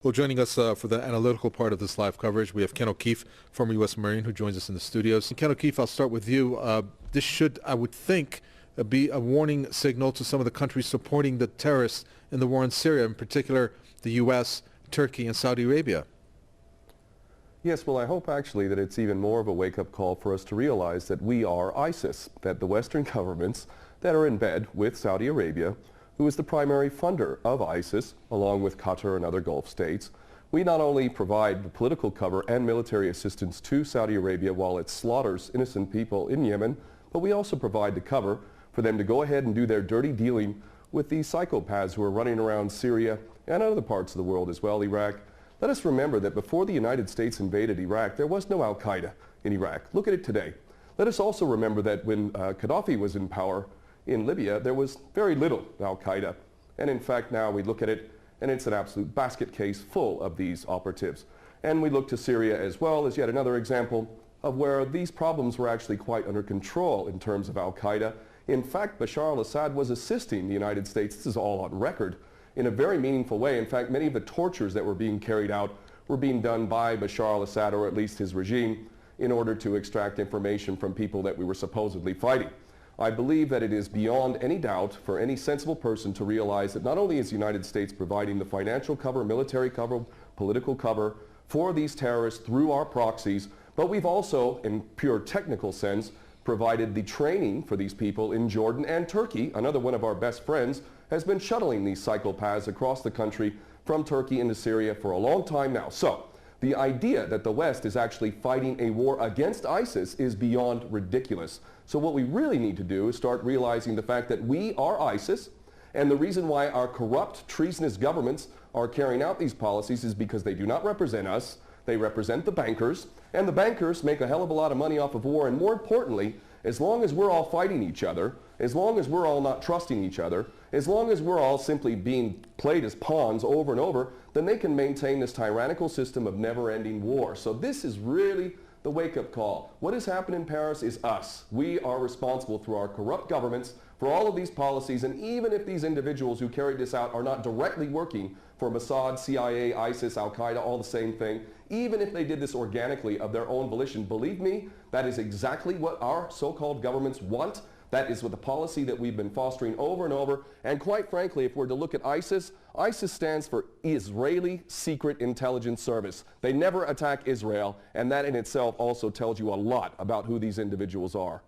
Well, joining us for the analytical part of this live coverage, we have Ken O'Keefe, former U.S. Marine, who joins us in the studios. Ken O'Keefe, I'll start with you. This should, I would think, be a warning signal to some of the countries supporting the terrorists in the war in Syria, in particular the U.S., Turkey, and Saudi Arabia. Yes, well, I hope actually that it's even more of a wake-up call for us to realize that we are ISIS, that the Western governments that are in bed with Saudi Arabia, who is the primary funder of ISIS, along with Qatar and other Gulf states. We not only provide the political cover and military assistance to Saudi Arabia while it slaughters innocent people in Yemen, but we also provide the cover for them to go ahead and do their dirty dealing with these psychopaths who are running around Syria and other parts of the world as well, Iraq. Let us remember that before the United States invaded Iraq, there was no al-Qaeda in Iraq. Look at it today. Let us also remember that when Gaddafi was in power in Libya, there was very little al-Qaeda. And in fact, now we look at it, and it's an absolute basket case full of these operatives. And we look to Syria as well as yet another example of where these problems were actually quite under control in terms of al-Qaeda. In fact, Bashar al-Assad was assisting the United States, this is all on record, in a very meaningful way. In fact, many of the tortures that were being carried out were being done by Bashar al-Assad, or at least his regime, in order to extract information from people that we were supposedly fighting. I believe that it is beyond any doubt for any sensible person to realize that not only is the United States providing the financial cover, military cover, political cover for these terrorists through our proxies, but we've also, in pure technical sense, provided the training for these people in Jordan, and Turkey, another one of our best friends, has been shuttling these psychopaths across the country from Turkey into Syria for a long time now. So the idea that the West is actually fighting a war against ISIS is beyond ridiculous. So what we really need to do is start realizing the fact that we are ISIS, and the reason why our corrupt, treasonous governments are carrying out these policies is because they do not represent us. They represent the bankers, and the bankers make a hell of a lot of money off of war. And more importantly, as long as we're all fighting each other, as long as we're all not trusting each other, as long as we're all simply being played as pawns over and over, then they can maintain this tyrannical system of never-ending war. So this is really the wake-up call. What has happened in Paris is us. We are responsible through our corrupt governments for all of these policies, and even if these individuals who carried this out are not directly working for Mossad, CIA, ISIS, al-Qaeda, all the same thing, even if they did this organically of their own volition, believe me, that is exactly what our so-called governments want. That is what the policy that we've been fostering over and over. And quite frankly, if we're to look at ISIS, ISIS stands for Israeli Secret Intelligence Service. They never attack Israel, and that in itself also tells you a lot about who these individuals are.